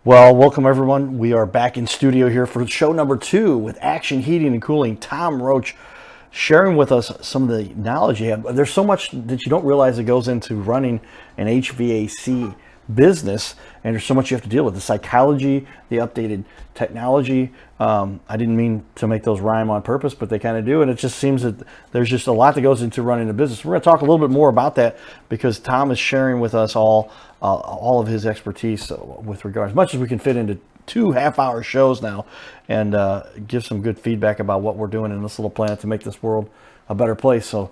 Well, welcome everyone. We are back in studio here for show number 2 with Action Heating and Cooling. Tom Roach sharing with us some of the knowledge you have. There's so much that you don't realize that goes into running an HVAC business, and there's so much you have to deal with. The psychology, the updated technology. I didn't mean to make those rhyme on purpose, but they kind of do, and it just seems that there's just a lot that goes into running a business. We're going to talk a little bit more about that because Tom is sharing with us all of his expertise with regard, as much as we can fit into 2 half-hour shows now, and give some good feedback about what we're doing in this little planet to make this world a better place. So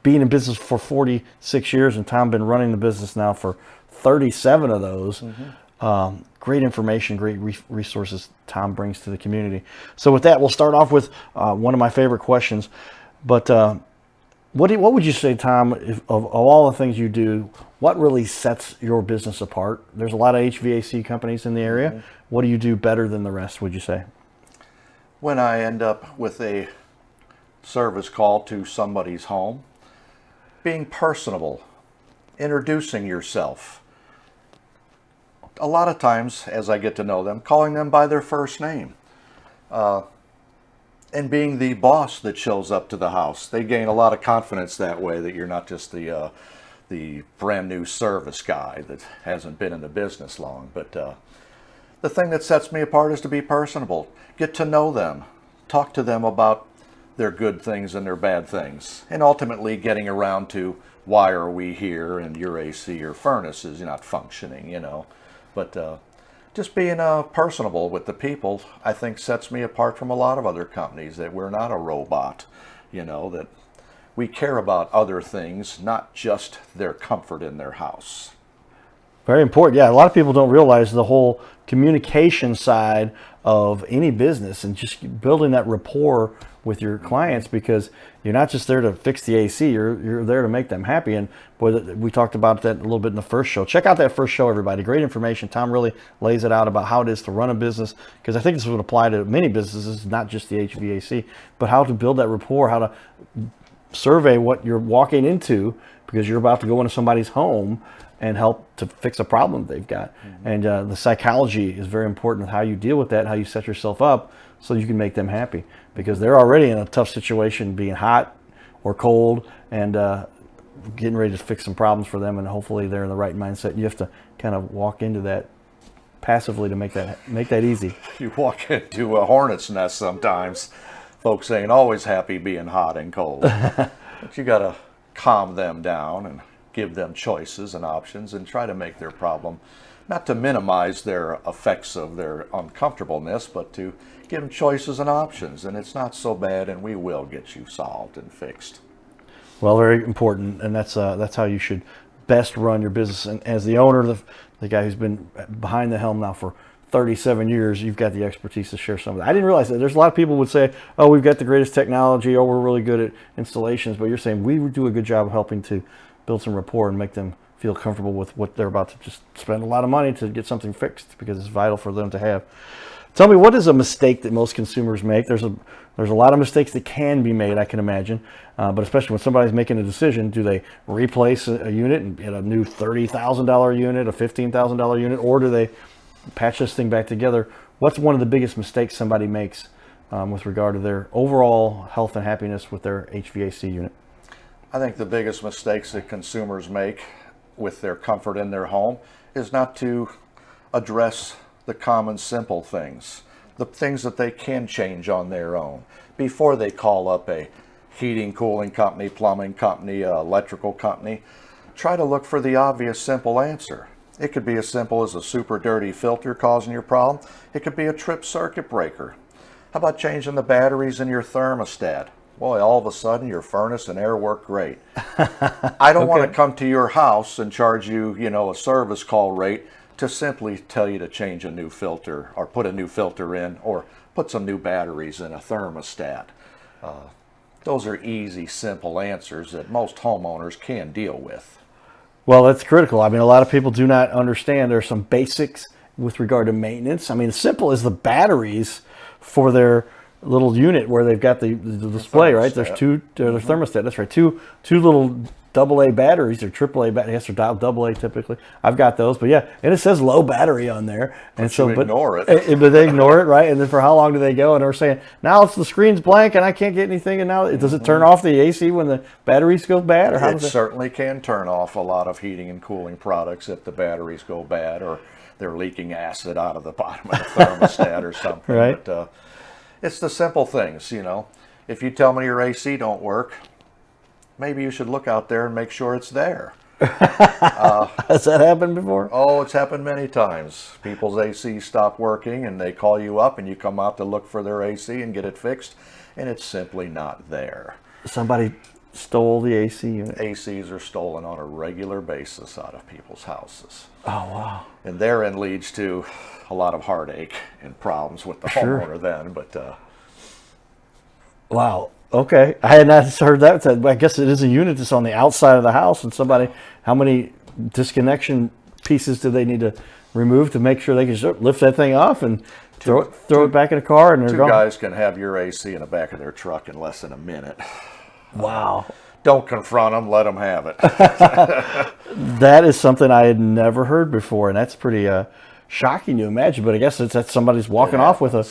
being in business for 46 years, and Tom been running the business now for 37 of those. Great information, great resources Tom brings to the community. So with that, we'll start off with one of my favorite questions. But what would you say, Tom, of all the things you do, what really sets your business apart? There's a lot of HVAC companies in the area. What do you do better than the rest, would you say? When I end up with a service call to somebody's home, being personable, introducing yourself. A lot of times, as I get to know them, calling them by their first name. And being the boss that shows up to the house. They gain a lot of confidence that way, that you're not just the brand new service guy that hasn't been in the business long. But the thing that sets me apart is to be personable. Get to know them. Talk to them about their good things and their bad things. And ultimately getting around to why are we here and your AC or furnace is not functioning, But just being personable with the people, I think, sets me apart from a lot of other companies, that we're not a robot, that we care about other things, not just their comfort in their house. Very important. Yeah, a lot of people don't realize the whole communication side of any business and just building that rapport with your clients, because you're not just there to fix the AC, you're there to make them happy. And boy, we talked about that a little bit in the first show. Check out that first show, everybody. Great information. Tom really lays it out about how it is to run a business, because I think this would apply to many businesses, not just the HVAC, but how to build that rapport, how to survey what you're walking into, because you're about to go into somebody's home and help to fix a problem they've got. And the psychology is very important with how you deal with that, how you set yourself up so you can make them happy, because they're already in a tough situation, being hot or cold, and getting ready to fix some problems for them, and hopefully they're in the right mindset. You have to kind of walk into that passively to make that easy. You walk into a hornet's nest sometimes. Folks ain't always happy being hot and cold. But you got to calm them down and give them choices and options, and try to make their problem, not to minimize their effects of their uncomfortableness, but to give them choices and options. And it's not so bad, and we will get you solved and fixed. Well, very important, and that's how you should best run your business. And as the owner, the guy who's been behind the helm now for 37 years, you've got the expertise to share some of that. I didn't realize that. There's a lot of people would say, oh, we've got the greatest technology, or we're really good at installations, but you're saying we do a good job of helping to build some rapport and make them feel comfortable with what they're about to just spend a lot of money to get something fixed, because it's vital for them to have. Tell me, what is a mistake that most consumers make? There's a lot of mistakes that can be made, I can imagine, but especially when somebody's making a decision, do they replace a unit and get a new $30,000 unit, a $15,000 unit, or do they patch this thing back together? What's one of the biggest mistakes somebody makes with regard to their overall health and happiness with their HVAC unit? I think the biggest mistakes that consumers make with their comfort in their home is not to address the common simple things, the things that they can change on their own before they call up a heating, cooling company, plumbing company, electrical company. Try to look for the obvious simple answer. It could be as simple as a super dirty filter causing your problem. It could be a tripped circuit breaker. How about changing the batteries in your thermostat? Boy, all of a sudden your furnace and air work great. I don't want to come to your house and charge you, a service call rate to simply tell you to change a new filter, or put a new filter in, or put some new batteries in a thermostat. Those are easy, simple answers that most homeowners can deal with. Well, that's critical. I mean, a lot of people do not understand there's some basics with regard to maintenance. I mean, as simple as the batteries for their little unit where they've got the display, right? There's two, their thermostat, that's right. Two little AA batteries or AAA batteries. Yes, they're AA typically. I've got those, but yeah, and it says low battery on there, and But you ignore it. But they ignore it, right? And then for how long do they go? And they're saying now the screen's blank and I can't get anything. And now does it turn off the AC when the batteries go bad, or how It does it? certainly can turn off a lot of heating and cooling products if the batteries go bad or they're leaking acid out of the bottom of the thermostat or something. Right. But it's the simple things, you know. If you tell me your AC don't work, maybe you should look out there and make sure it's there. Has that happened before? Oh, it's happened many times. People's AC stop working and they call you up and you come out to look for their AC and get it fixed, and it's simply not there. Somebody stole the AC unit. ACs are stolen on a regular basis out of people's houses. Oh wow. And therein leads to a lot of heartache and problems with the Sure. homeowner then. But Wow. Okay. I had not heard that. I guess it is a unit that's on the outside of the house, and how many disconnection pieces do they need to remove to make sure they can just lift that thing off and throw it back in the car and they're two gone? guys can have your AC in the back of their truck in less than a minute. Wow. Don't confront them, let them have it. That is something I had never heard before, and that's pretty shocking to imagine. But I guess that's somebody's walking off with a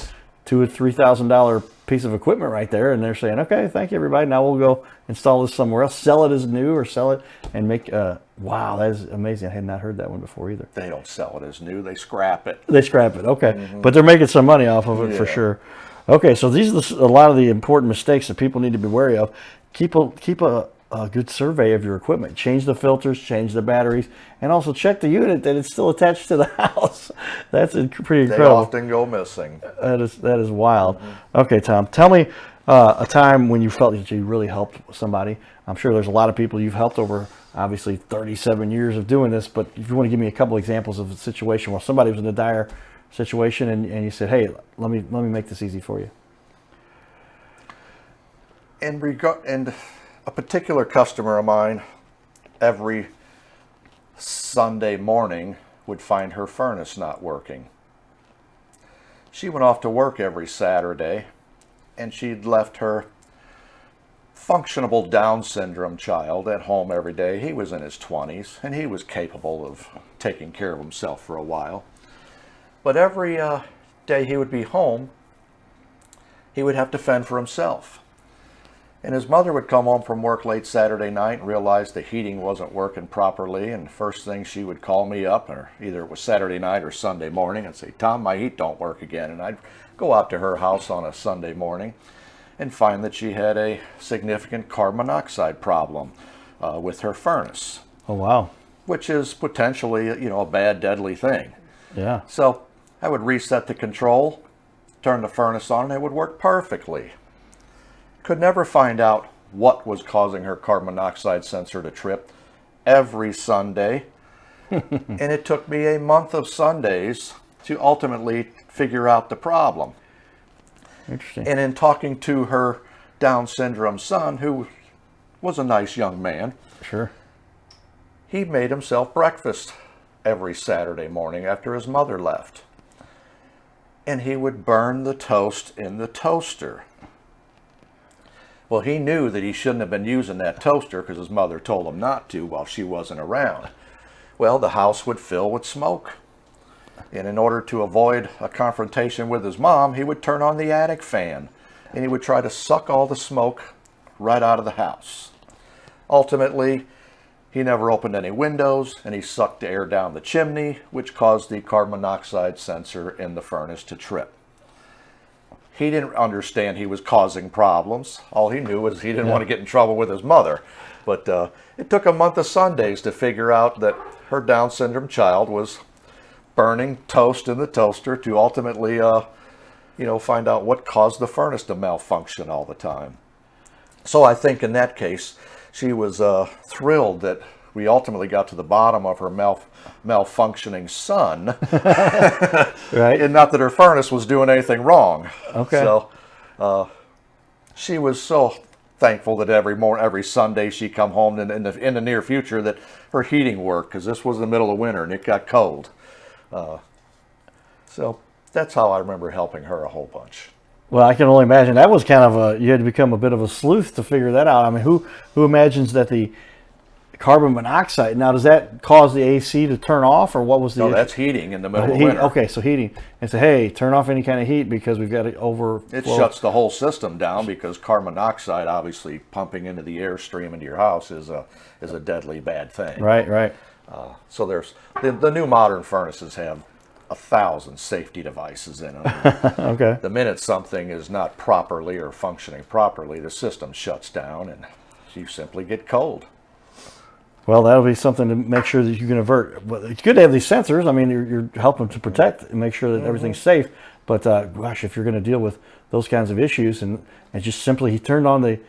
$2,000 or $3,000 piece of equipment right there, and they're saying, "Okay, thank you, everybody. Now we'll go install this somewhere else, sell it as new, or sell it and make." Wow, that is amazing. I had not heard that one before either. They don't sell it as new, they scrap it. They scrap it, okay, but they're making some money off of it for Yeah. sure. Okay, so these are a lot of the important mistakes that people need to be wary of. Keep a good survey of your equipment. Change the filters, change the batteries, and also check the unit that it's still attached to the house. That's pretty They incredible. often go missing. That is wild. Okay, Tom, tell me a time when you felt that you really helped somebody. I'm sure there's a lot of people you've helped over, obviously, 37 years of doing this, but if you want to give me a couple examples of a situation where somebody was in a dire situation and you said, "Hey, let me make this easy for you." And a particular customer of mine, every Sunday morning, would find her furnace not working. She went off to work every Saturday, and she'd left her functional Down syndrome child at home every day. He was in his 20s, and he was capable of taking care of himself for a while. But every day he would be home, he would have to fend for himself. And his mother would come home from work late Saturday night and realize the heating wasn't working properly, and first thing she would call me up, or either it was Saturday night or Sunday morning, and say, "Tom, my heat don't work again." And I'd go out to her house on a Sunday morning and find that she had a significant carbon monoxide problem with her furnace, Oh, wow. which is potentially, a bad, deadly thing. Yeah. So I would reset the control, turn the furnace on, and it would work perfectly. Could never find out what was causing her carbon monoxide sensor to trip every Sunday. And it took me a month of Sundays to ultimately figure out the problem. Interesting. And in talking to her Down syndrome son, who was a nice young man, Sure. he made himself breakfast every Saturday morning after his mother left. And he would burn the toast in the toaster. Well, he knew that he shouldn't have been using that toaster because his mother told him not to while she wasn't around. Well, the house would fill with smoke. And in order to avoid a confrontation with his mom, he would turn on the attic fan and he would try to suck all the smoke right out of the house. Ultimately, he never opened any windows and he sucked air down the chimney, which caused the carbon monoxide sensor in the furnace to trip. He didn't understand he was causing problems. All he knew was he didn't want to get in trouble with his mother. But it took a month of Sundays to figure out that her Down syndrome child was burning toast in the toaster to ultimately, find out what caused the furnace to malfunction all the time. So I think in that case, she was thrilled that we ultimately got to the bottom of her malfunctioning son. Right. And not that her furnace was doing anything wrong. Okay. So she was so thankful that every Sunday she come home in the near future that her heating worked, because this was the middle of winter and it got cold. So that's how I remember helping her a whole bunch. Well, I can only imagine that was kind of you had to become a bit of a sleuth to figure that out. I mean, who imagines that the carbon monoxide. Now, does that cause the AC to turn off, or what was the No, issue? that's heating in the middle of Heat, winter. okay, so heating. And say, hey, turn off any kind of heat because we've got to overflow. It shuts the whole system down because carbon monoxide, obviously pumping into the airstream into your house, is a deadly bad thing. Right. So there's the new modern furnaces have 1,000 safety devices in them. Okay. The minute something is not properly or functioning properly, the system shuts down and you simply get cold. Well, that'll be something to make sure that you can avert. Well, it's good to have these sensors. I mean, you're helping to protect and make sure that everything's safe. But gosh, if you're going to deal with those kinds of issues, and just simply he turned on the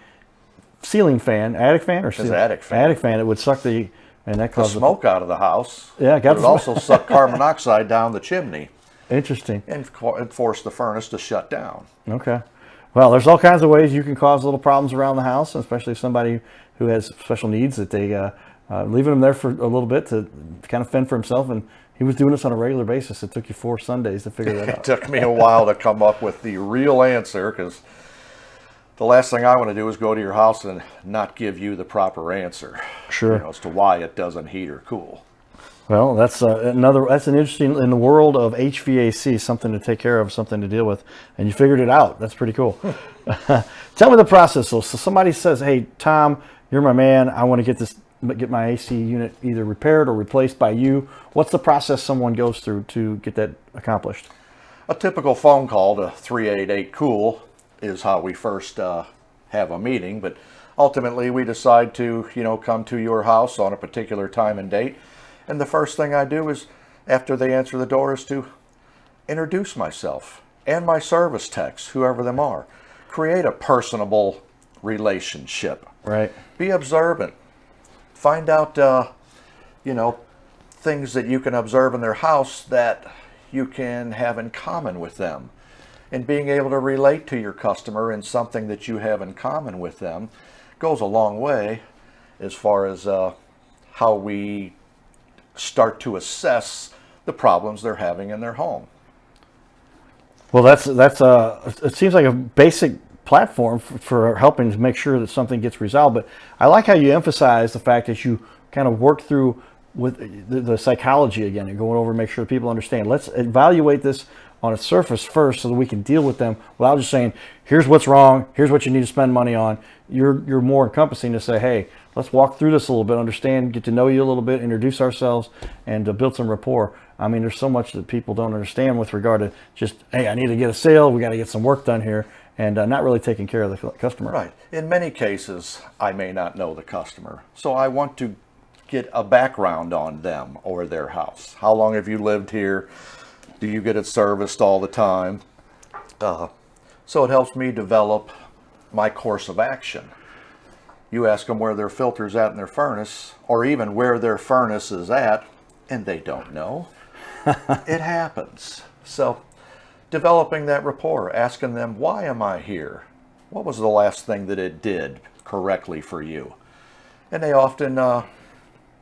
ceiling fan, attic fan, or ceiling? attic fan. Attic fan. It would suck and that The caused smoke out of the house. Yeah, got but it the also suck carbon monoxide down the chimney Interesting. and force the furnace to shut down. Okay. Well, there's all kinds of ways you can cause little problems around the house, especially if somebody who has special needs that they leaving him there for a little bit to kind of fend for himself. And he was doing this on a regular basis. It took you 4 Sundays to figure that It out. took me a while to come up with the real answer because the last thing I want to do is go to your house and not give you the proper answer. Sure. As to why it doesn't heat or cool. Well, that's that's an interesting, in the world of HVAC, something to take care of, something to deal with, and you figured it out. That's pretty cool. Tell me the process. So somebody says, hey, Tom, you're my man. I want to get my AC unit either repaired or replaced by you. What's the process someone goes through to get that accomplished? A typical phone call to 388-COOL is how we first have a meeting, but ultimately we decide to, come to your house on a particular time and date. And the first thing I do is, after they answer the door, is to introduce myself and my service techs, whoever them are. Create a personable relationship. Right. Be observant. Find out, things that you can observe in their house that you can have in common with them. And being able to relate to your customer in something that you have in common with them goes a long way as far as how we start to assess the problems they're having in their home. Well, that's it seems like a basic platform for helping to make sure that something gets resolved. But I like how you emphasize the fact that you kind of work through with the psychology again and going over and make sure people understand. Let's evaluate this on its surface first so that we can deal with them without just saying, here's what's wrong, here's what you need to spend money on. You're more encompassing to say, hey, let's walk through this a little bit, understand, get to know you a little bit, introduce ourselves, and build some rapport. I mean, there's so much that people don't understand with regard to just, hey, I need to get a sale, we got to get some work done here, and not really taking care of the customer. Right. In many cases, I may not know the customer, so I want to get a background on them or their house. How long have you lived here? Do you get it serviced all the time? So it helps me develop my course of action. You ask them where their filter's at in their furnace, or even where their furnace is at, and they don't know. It happens. So developing that rapport, asking them, why am I here? What was the last thing that it did correctly for you? And they often,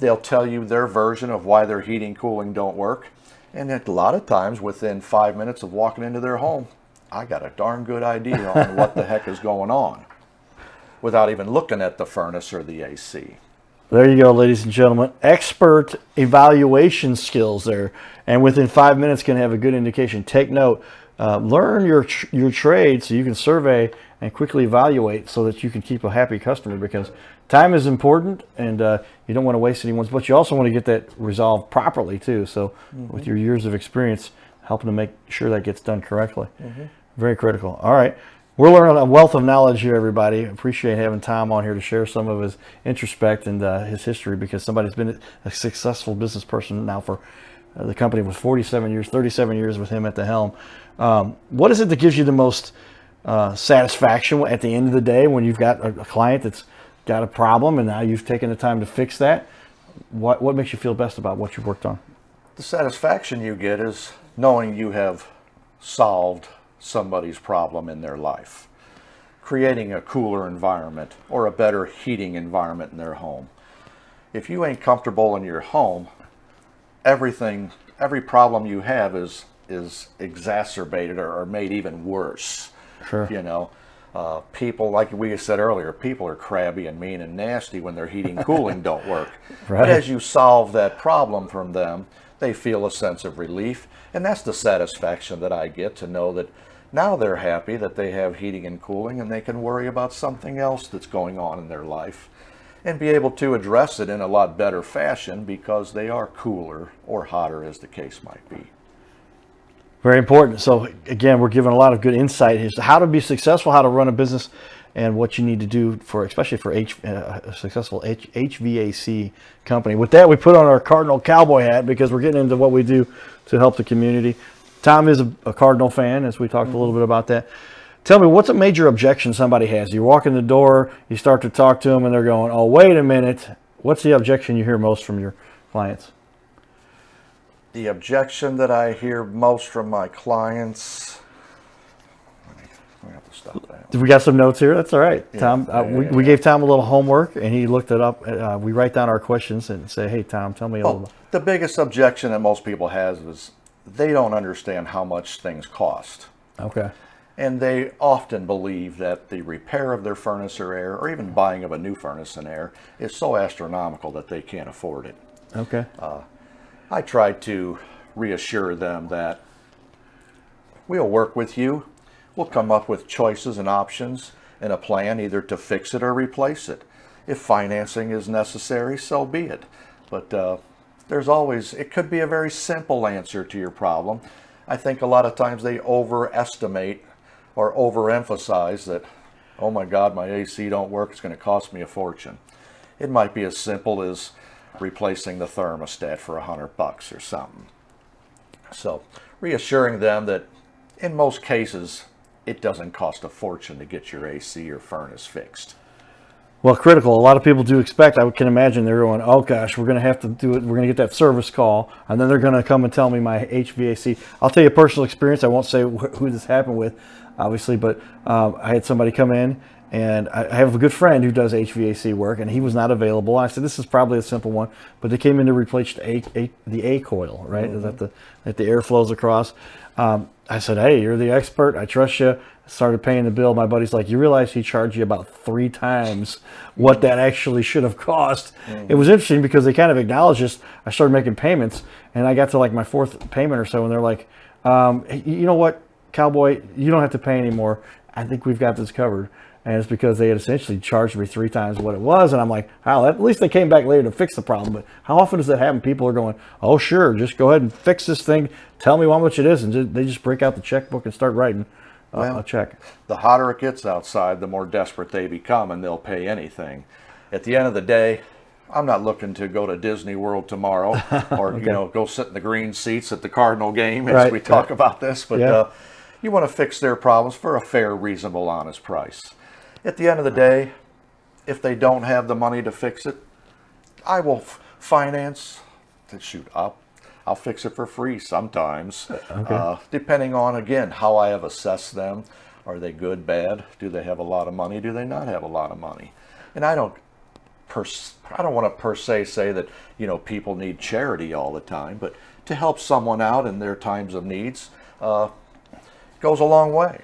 they'll tell you their version of why their heating, cooling don't work. And a lot of times, within 5 minutes of walking into their home, I got a darn good idea on what the heck is going on without even looking at the furnace or the AC. There you go, ladies and gentlemen. Expert evaluation skills there. And within 5 minutes can have a good indication. Take note. Learn your trade so you can survey and quickly evaluate so that you can keep a happy customer, because time is important and you don't want to waste anyone's, but you also want to get that resolved properly too. So with your years of experience, helping to make sure that gets done correctly. Very critical. All right. We're learning a wealth of knowledge here, everybody. Appreciate having Tom on here to share some of his introspect and his history, because somebody's been a successful business person now for the company was 47 years, 37 years with him at the helm. What is it that gives you the most satisfaction at the end of the day when you've got a client that's got a problem and now you've taken the time to fix that? What makes you feel best about what you've worked on? The satisfaction you get is knowing you have solved somebody's problem in their life, creating a cooler environment or a better heating environment in their home. If you ain't comfortable in your home, every problem you have is exacerbated or made even worse. Sure. People, like we said earlier, people are crabby and mean and nasty when their heating cooling don't work. Right. But as you solve that problem from them, they feel a sense of relief, and that's the satisfaction that I get, to know that now they're happy that they have heating and cooling and they can worry about something else that's going on in their life and be able to address it in a lot better fashion because they are cooler or hotter, as the case might be. Very important. So again, we're giving a lot of good insight as to how to be successful, how to run a business, and what you need to do for, especially for a successful HVAC company. With that, we put on our Cardinal Cowboy hat because we're getting into what we do to help the community. Tom is a Cardinal fan, as we talked a little bit about that. Tell me, what's a major objection somebody has? You walk in the door, you start to talk to them, and they're going, "Oh, wait a minute." What's the objection you hear most from your clients? The objection that I hear most from my clients, we have to stop that. We got some notes here. That's all right. Yeah, Tom, we gave Tom a little homework, and he looked it up. We write down our questions and say, "Hey, Tom, tell me a little bit." The biggest objection that most people has is they don't understand how much things cost. Okay. And they often believe that the repair of their furnace or air, or even buying of a new furnace and air, is so astronomical that they can't afford it. Okay. I try to reassure them that we'll work with you. We'll come up with choices and options and a plan either to fix it or replace it. If financing is necessary, so be it. But there's always, it could be a very simple answer to your problem. I think a lot of times they overestimate or overemphasize that, oh my God, my AC don't work, it's going to cost me a fortune. It might be as simple as replacing the thermostat for $100 or something. So reassuring them that in most cases, it doesn't cost a fortune to get your AC or furnace fixed. Well, critical. A lot of people do expect, I can imagine they're going, "Oh gosh, we're going to have to do it. We're going to get that service call, and then they're going to come and tell me my HVAC." I'll tell you a personal experience. I won't say who this happened with, obviously, but I had somebody come in, and I have a good friend who does HVAC work, and he was not available. I said, "This is probably a simple one," but they came in to replace the A coil, right? Mm-hmm. That the air flows across. I said, "Hey, you're the expert. I trust you." I started paying the bill. My buddy's like, "You realize he charged you about 3 times what that actually should have cost?" Mm-hmm. It was interesting because they kind of acknowledged this. I started making payments, and I got to like my 4th payment or so, and they're like, "Hey, you know what, Cowboy, you don't have to pay anymore. I think we've got this covered." And it's because they had essentially charged me 3 times what it was. And I'm like, "Wow, at least they came back later to fix the problem." But how often does that happen? People are going, "Oh, sure, just go ahead and fix this thing. Tell me how much it is." And they just break out the checkbook and start writing a check. The hotter it gets outside, the more desperate they become, and they'll pay anything. At the end of the day, I'm not looking to go to Disney World tomorrow or Okay. go sit in the green seats at the Cardinal game as Right, we talk right. about this. But Yeah. you want to fix their problems for a fair, reasonable, honest price. At the end of the day, if they don't have the money to fix it, I will finance. I'll fix it for free sometimes, depending on, again, how I have assessed them. Are they good, bad? Do they have a lot of money? Do they not have a lot of money? And I don't want to per se say that people need charity all the time, but to help someone out in their times of needs goes a long way.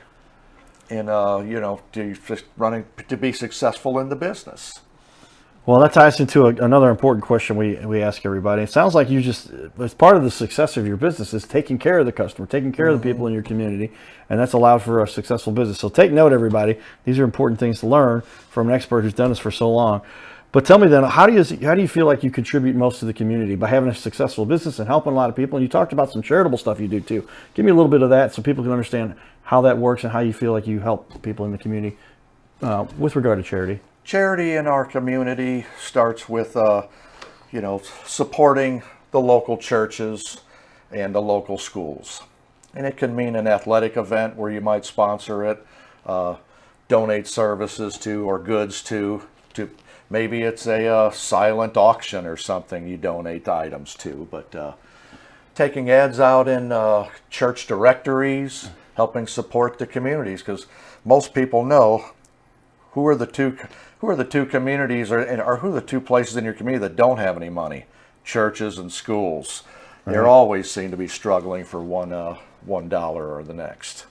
And to be successful in the business. Well, that ties into another important question we ask everybody. It sounds like you just, as part of the success of your business, is taking care of the customer, taking care of the people in your community, and that's allowed for a successful business. So take note, everybody. These are important things to learn from an expert who's done this for so long. But tell me then, how do you feel like you contribute most to the community by having a successful business and helping a lot of people? And you talked about some charitable stuff you do too. Give me a little bit of that so people can understand how that works and how you feel like you help people in the community with regard to charity. Charity in our community starts with, supporting the local churches and the local schools. And it can mean an athletic event where you might sponsor it, donate services to or goods to maybe it's a silent auction or something you donate items to. But taking ads out in church directories, helping support the communities, because most people know who are the two communities or who are the 2 places in your community that don't have any money? Churches and schools. Right. They always seem to be struggling for $1 or the next.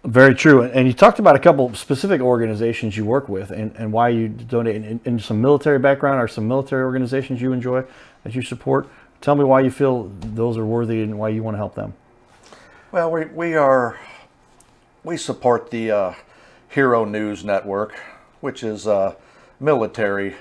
Very true. And you talked about a couple of specific organizations you work with and why you donate in some military background or some military organizations you enjoy that you support. Tell me why you feel those are worthy and why you want to help them. Well, we support the Hero News Network, which is military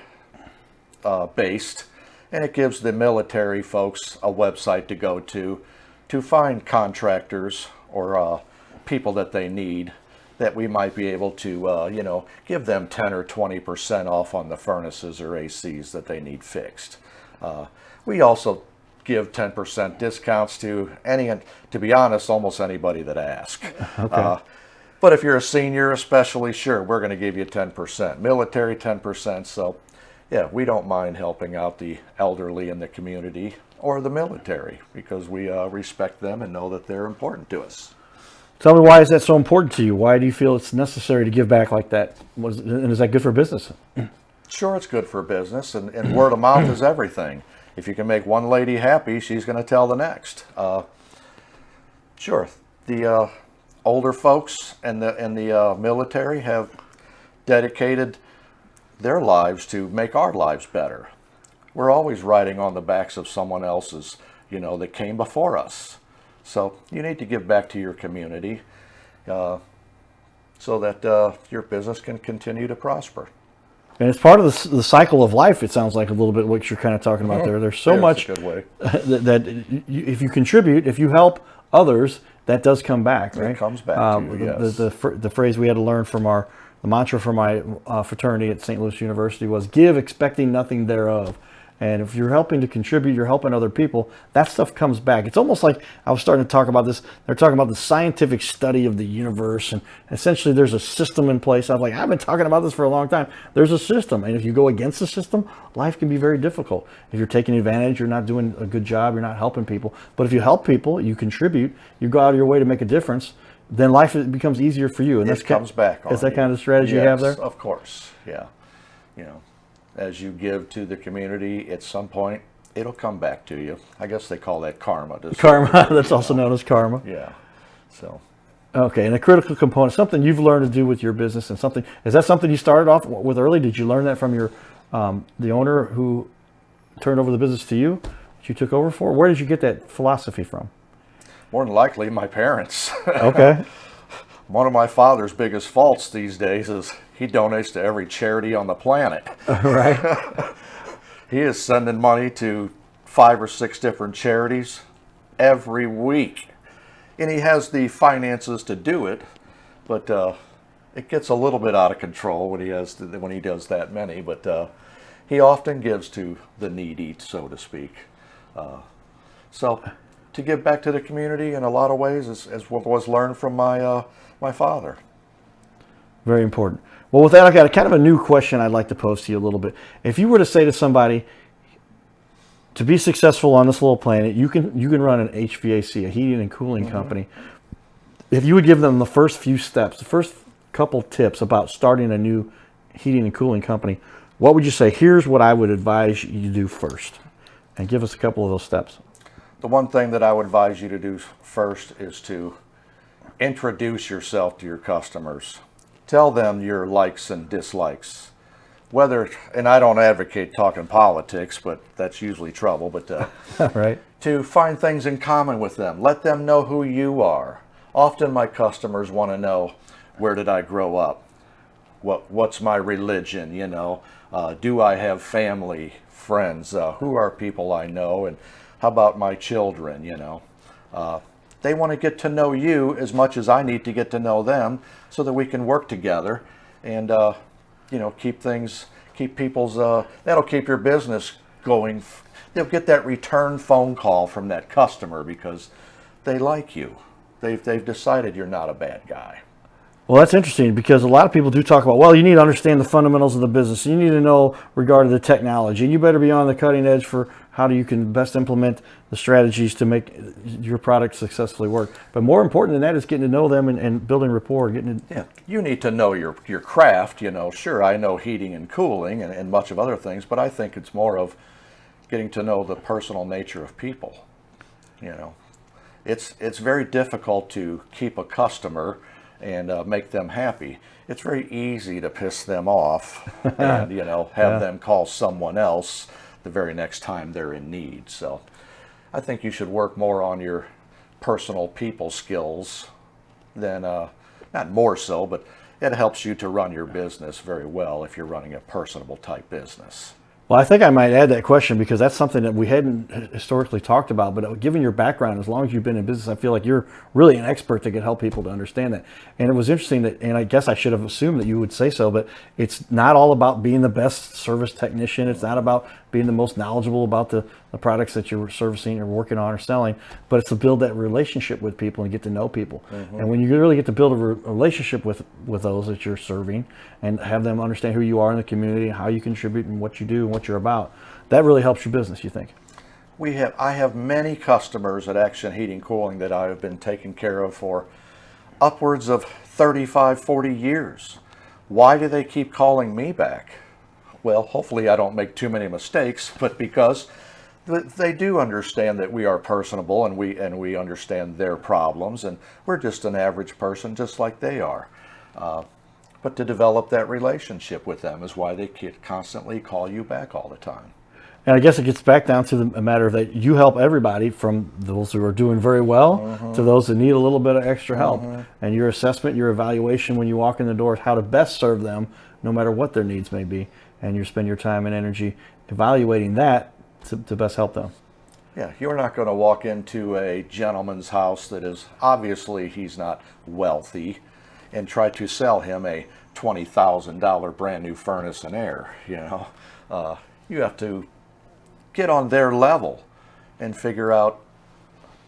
based, and it gives the military folks a website to go to find contractors or people that they need that we might be able to give them 10 or 20% off on the furnaces or ACs that they need fixed. We also give 10% discounts to to be honest, almost anybody that asks. Okay. But if you're a senior especially, sure, we're going to give you 10%. Military 10%. So yeah, we don't mind helping out the elderly in the community or the military because we respect them and know that they're important to us. Tell me, why is that so important to you? Why do you feel it's necessary to give back like that? And is that good for business? Sure, it's good for business, and word of mouth is everything. If you can make one lady happy, she's going to tell the next. Sure, the older folks and the military have dedicated their lives to make our lives better. We're always riding on the backs of someone else's, that came before us. So you need to give back to your community so that your business can continue to prosper. And it's part of the cycle of life, it sounds like a little bit what you're kind of talking about there. There's so much a good way. that if you contribute, if you help others, that does come back, right? It comes back to you, yes. The phrase we had to learn from the mantra from my fraternity at St. Louis University was give expecting nothing thereof. And if you're helping to contribute, you're helping other people, that stuff comes back. It's almost like I was starting to talk about this. They're talking about the scientific study of the universe. And essentially there's a system in place. I was like, I've been talking about this for a long time. There's a system. And if you go against the system, life can be very difficult. If you're taking advantage, you're not doing a good job, you're not helping people. But if you help people, you contribute, you go out of your way to make a difference, then life becomes easier for you. And It comes back on Is that you. kind of the strategy you have there? Yes, of course. Yeah. As you give to the community, at some point, it'll come back to you. I guess they call that karma. Karma, that's also known as karma. Yeah. So. Okay, and a critical component, something you've learned to do with your business, and is that something you started off with early? Did you learn that from your the owner who turned over the business to you, that you took over for? Where did you get that philosophy from? More than likely, my parents. Okay. One of my father's biggest faults these days is he donates to every charity on the planet. Right. He is sending money to 5 or 6 different charities every week. And he has the finances to do it, but it gets a little bit out of control when he does that many. But he often gives to the needy, so to speak. So to give back to the community in a lot of ways is what was learned from my father. Very important. Well, with that, I've got a kind of a new question I'd like to pose to you a little bit. If you were to say to somebody, to be successful on this little planet, you can run an HVAC, a heating and cooling company. If you would give them the first few steps, the first couple tips about starting a new heating and cooling company, what would you say? Here's what I would advise you to do first. And give us a couple of those steps. The one thing that I would advise you to do first is to introduce yourself to your customers. Tell them your likes and dislikes. And I don't advocate talking politics, but that's usually trouble, but Right. to find things in common with them. Let them know who you are. Often my customers want to know, where did I grow up? What's my religion, do I have family, friends, who are people I know, and how about my children, They want to get to know you as much as I need to get to know them so that we can work together and, keep people's, that'll keep your business going. They'll get that return phone call from that customer because they like you. They've decided you're not a bad guy. Well, that's interesting because a lot of people do talk about, well, you need to understand the fundamentals of the business. You need to know regarding the technology. And you better be on the cutting edge for how you can best implement the strategies to make your product successfully work. But more important than that is getting to know them and building rapport. Yeah, you need to know your craft. Sure, I know heating and cooling and much of other things, but I think it's more of getting to know the personal nature of people. It's very difficult to keep a customer and make them happy. It's very easy to piss them off and, you know, have them call someone else the very next time they're in need. So I think you should work more on your personal people skills than, not more so, but it helps you to run your business very well if you're running a personable type business. Well, I think I might add that question because that's something that we hadn't historically talked about. But given your background, as long as you've been in business, I feel like you're really an expert that could help people to understand that. And it was interesting that, and I guess I should have assumed that you would say so, but it's not all about being the best service technician. It's not about being the most knowledgeable about the products that you're servicing or working on or selling, but it's to build that relationship with people and get to know people. And when you really get to build a relationship with those that you're serving and have them understand who you are in the community and how you contribute and what you do and what you're about, that really helps your business, you think? I have many customers at Action Heating Cooling that I have been taking care of for upwards of 35, 40 years. Why do they keep calling me back? Well, hopefully I don't make too many mistakes, but because they do understand that we are personable and we understand their problems, and we're just an average person just like they are. But to develop that relationship with them is why they constantly call you back all the time. And I guess it gets back down to a matter of that you help everybody, from those who are doing very well to those that need a little bit of extra help. And your assessment, your evaluation when you walk in the door is how to best serve them, no matter what their needs may be. And you spend your time and energy evaluating that to best help them. Yeah, you're not going to walk into a gentleman's house that is obviously he's not wealthy and try to sell him a $20,000 brand new furnace and air. You know, you have to get on their level and figure out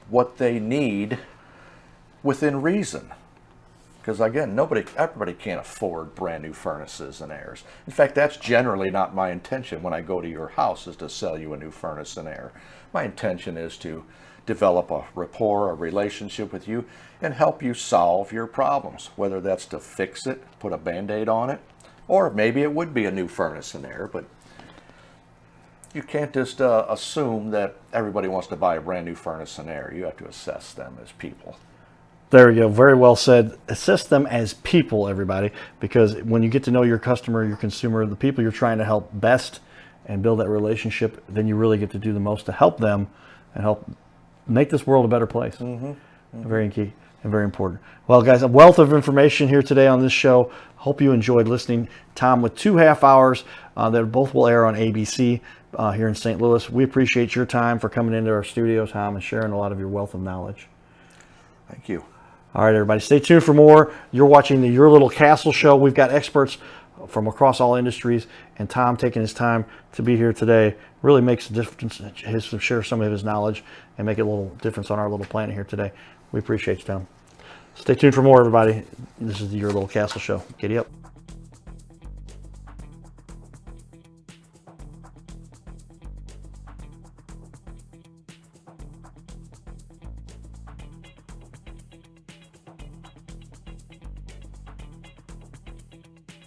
what they need within reason. Because again, everybody can't afford brand new furnaces and airs. In fact, that's generally not my intention when I go to your house, is to sell you a new furnace and air. My intention is to develop a rapport, a relationship with you, and help you solve your problems, whether that's to fix it, put a Band-Aid on it, or maybe it would be a new furnace and air. But you can't just assume that everybody wants to buy a brand new furnace and air. You have to assess them as people. There we go. Very well said. Assess them as people, everybody, because when you get to know your customer, your consumer, the people you're trying to help best and build that relationship, then you really get to do the most to help them and help make this world a better place. Very key and very important. Well, guys, a wealth of information here today on this show. Hope you enjoyed listening. Tom with 2 half hours that both will air on ABC here in St. Louis. We appreciate your time for coming into our studio, Tom, and sharing a lot of your wealth of knowledge. Thank you. All right, everybody, stay tuned for more. You're watching the Your Little Castle show. We've got experts from across all industries, and Tom taking his time to be here today really makes a difference to share some of his knowledge and make a little difference on our little planet here today. We appreciate you, Tom. Stay tuned for more, everybody. This is the Your Little Castle show. Giddy up.